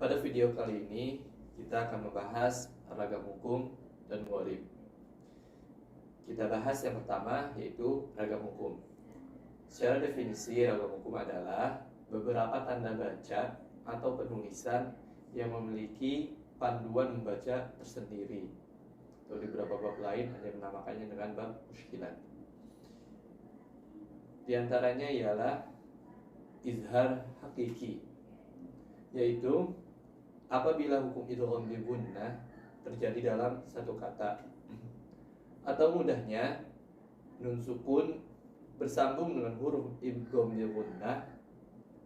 Pada video kali ini kita akan membahas ragam hukum dan gharib. Kita bahas yang pertama yaitu ragam hukum. Secara definisi, ragam hukum adalah beberapa tanda baca atau penulisan yang memiliki panduan membaca tersendiri. Atau di beberapa bab lain ada yang menamakannya dengan bab muskilat. Di antaranya ialah izhar hakiki, yaitu apabila hukum idgham bi gunnah terjadi dalam satu kata, atau mudahnya nun sukun bersambung dengan huruf idgham bi gunnah,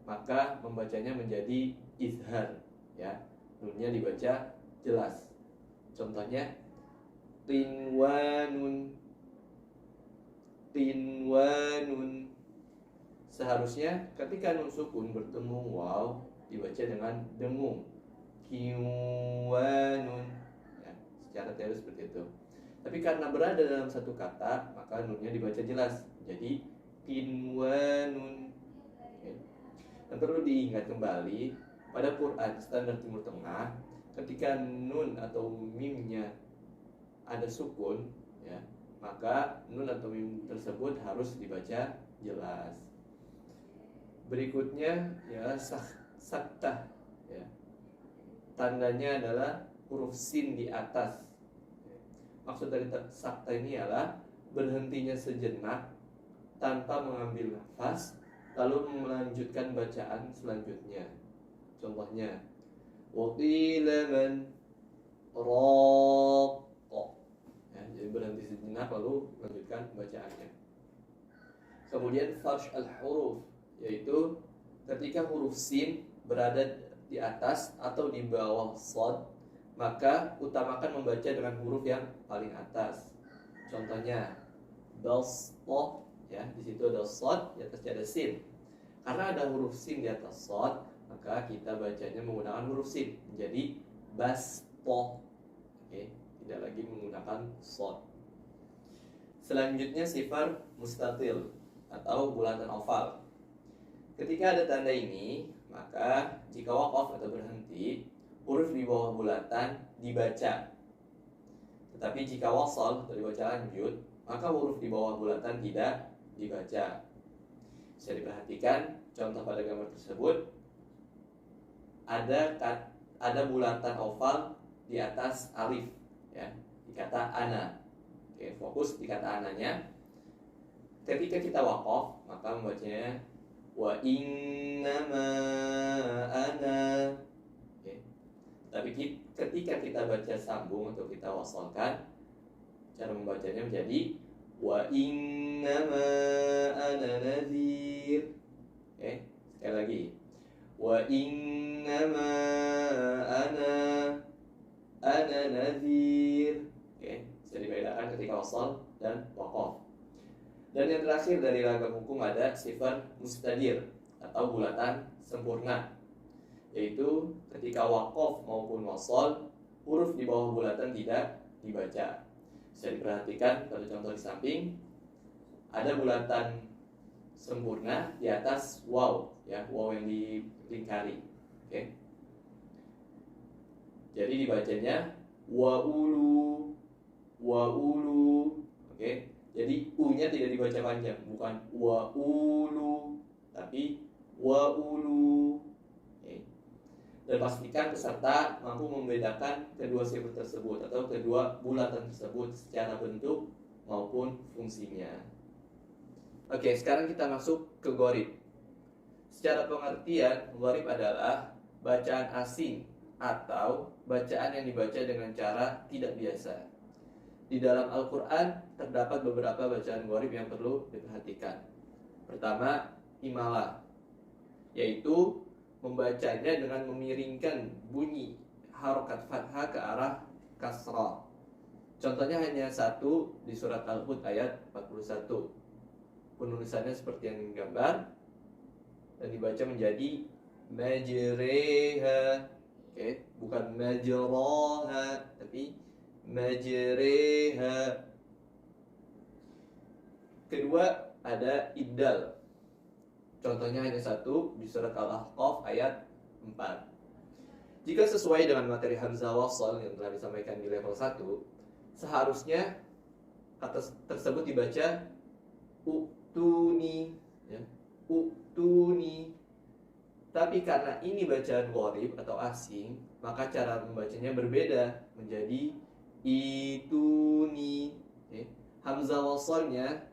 maka membacanya menjadi izhar, ya, nunnya dibaca jelas. Contohnya tinwanun, tinwanun. Seharusnya ketika nun sukun bertemu waw dibaca dengan dengung, kiwanun, ya, secara teori seperti itu. Tapi karena berada dalam satu kata, maka nunnya dibaca jelas, jadi kinwanun. Oke. Dan perlu diingat kembali, pada Quran standar Timur Tengah, ketika nun atau mimnya ada sukun, ya, maka nun atau mim tersebut harus dibaca jelas. Berikutnya ya saktah, ya. Tandanya adalah huruf sin di atas. Maksud dari saktah ini adalah berhentinya sejenak tanpa mengambil nafas, lalu melanjutkan bacaan selanjutnya. Contohnya waqila man raqa, ya, jadi berhenti sejenak lalu melanjutkan bacaannya. Kemudian farsh al-huruf, yaitu ketika huruf sin berada di atas atau di bawah shad, maka utamakan membaca dengan huruf yang paling atas. Contohnya dasṭa, ya, di situ ada shad, di atasnya ada sin. Karena ada huruf sin di atas shad, maka kita bacanya menggunakan huruf sin, menjadi basṭa. Oke, tidak lagi menggunakan shad. Selanjutnya sifar mustatil atau bulatan oval. Ketika ada tanda ini, maka jika waqaf atau berhenti, huruf di bawah bulatan dibaca. Tetapi jika wasal atau dibaca lanjut, maka huruf di bawah bulatan tidak dibaca. Bisa diperhatikan contoh pada gambar tersebut, ada bulatan oval di atas alif, ya, di kata ana. Oke, fokus di kata ananya. Ketika kita waqaf, maka membacanya wa innama ana. Oke. Tapi ketika kita baca sambung atau kita wasalkan, cara membacanya menjadi wa innama ana nadhir. Oke, sekali lagi. Wa innama ana nadhir. Oke, bisa dibedakan ketika wasal dan waqaf. Dan yang terakhir dari ragam hukum ada sifat mustadir atau bulatan sempurna, yaitu ketika waqaf maupun wasal, huruf di bawah bulatan tidak dibaca. Bisa diperhatikan pada contoh di samping, ada bulatan sempurna di atas waw, ya, waw yang dilingkari. Oke. Jadi dibacanya waulu, waulu. Oke. Jadi u-nya tidak dibaca panjang, bukan waulu, tapi waulu. Oke. Dan pastikan peserta mampu membedakan kedua sifat tersebut atau kedua bulatan tersebut secara bentuk maupun fungsinya. Oke, sekarang kita masuk ke gharib. Secara pengertian, gharib adalah bacaan asing atau bacaan yang dibaca dengan cara tidak biasa. Di dalam Al-Quran terdapat beberapa bacaan gharib yang perlu diperhatikan. Pertama, imalah, yaitu membacanya dengan memiringkan bunyi harokat fathah ke arah kasrah. Contohnya hanya satu di surat Al-Hud ayat 41. Penulisannya seperti yang digambar dan dibaca menjadi majreha. Oke, bukan majraha, tapi majreha. Kedua ada iddal. Contohnya hanya satu di surat Al-Ahqaf ayat 4. Jika sesuai dengan materi hamzah wasal yang telah disampaikan di level 1, seharusnya kata tersebut dibaca uktuni, ya. Uktuni. Tapi karena ini bacaan gharib atau asing, maka cara membacanya berbeda menjadi ituni. Okay. Hamzah wasalnya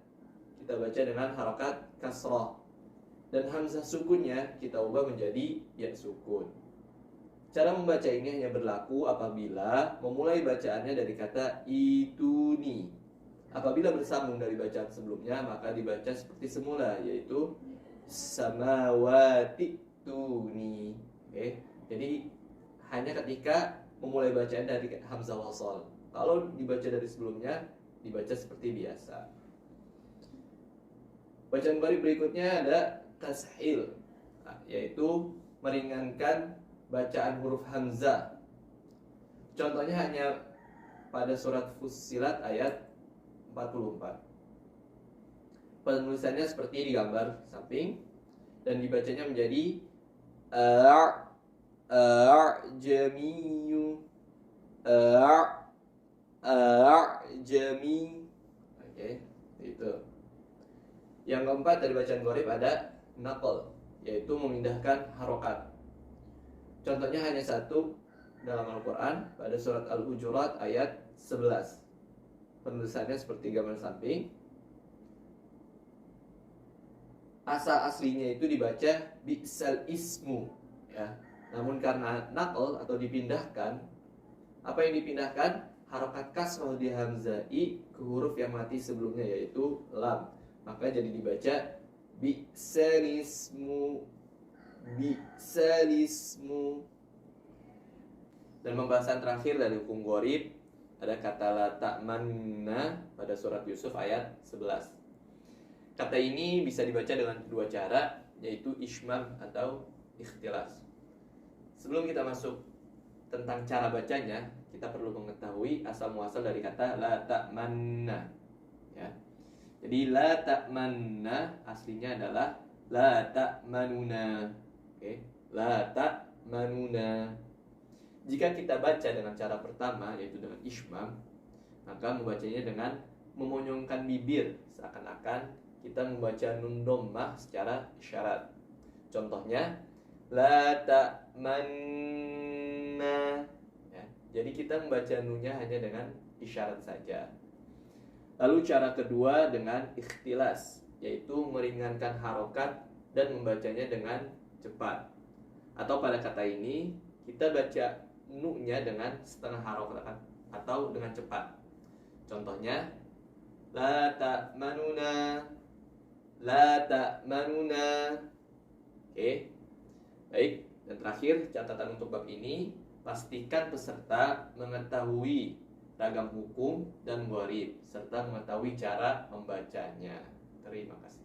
kita baca dengan harokat kasrah, dan hamzah sukunnya kita ubah menjadi ya sukun. Cara membaca ini hanya berlaku apabila memulai bacaannya dari kata ituni. Apabila bersambung dari bacaan sebelumnya, maka dibaca seperti semula, yaitu samawati tuni. Oke. Jadi hanya ketika memulai bacaan dari hamzah wasal. Kalau dibaca dari sebelumnya, dibaca seperti biasa. Bacaan gharib berikutnya ada tashil, yaitu meringankan bacaan huruf hamzah. Contohnya hanya pada surat Fussilat ayat 44. Penulisannya seperti di gambar samping, dan dibacanya menjadi a'jamiyu, a'jami. Oke, itu. Yang keempat dari bacaan gharib ada naql, yaitu memindahkan harokat. Contohnya hanya satu dalam Al-Quran pada surat Al-Hujurat ayat 11. Penulisannya seperti gambar samping. Asal aslinya itu dibaca bi'sal ismu, ya. Namun karena naql atau dipindahkan, apa yang dipindahkan? Harokat kasroh di hamzai ke huruf yang mati sebelumnya, yaitu lam. Maka jadi dibaca bi'sal ismu, bi'salismu. Dan pembahasan terakhir dari hukum gharib ada kata la ta'manna pada surat Yusuf ayat 11. Kata ini bisa dibaca dengan dua cara, yaitu ishmam atau ikhtilas. Sebelum kita masuk tentang cara bacanya, kita perlu mengetahui asal muasal dari kata la ta'manna, ya. Jadi la ta'manna aslinya adalah la ta'manuna. Oke, la ta'manuna. Jika kita baca dengan cara pertama, yaitu dengan ishmam, maka membacanya dengan memonyongkan bibir, seakan-akan kita membaca nun dhammah secara isyarat. Contohnya la ta'manna, ya. Jadi kita membaca nunnya hanya dengan isyarat saja. Lalu cara kedua dengan ikhtilas, yaitu meringankan harokat dan membacanya dengan cepat. Atau pada kata ini kita baca nu-nya dengan setengah harokat atau dengan cepat. Contohnya la ta'manuna, la ta'manuna. Oke. Baik, dan terakhir catatan untuk bab ini, pastikan peserta mengetahui ragam hukum dan gharib serta mengetahui cara membacanya. Terima kasih.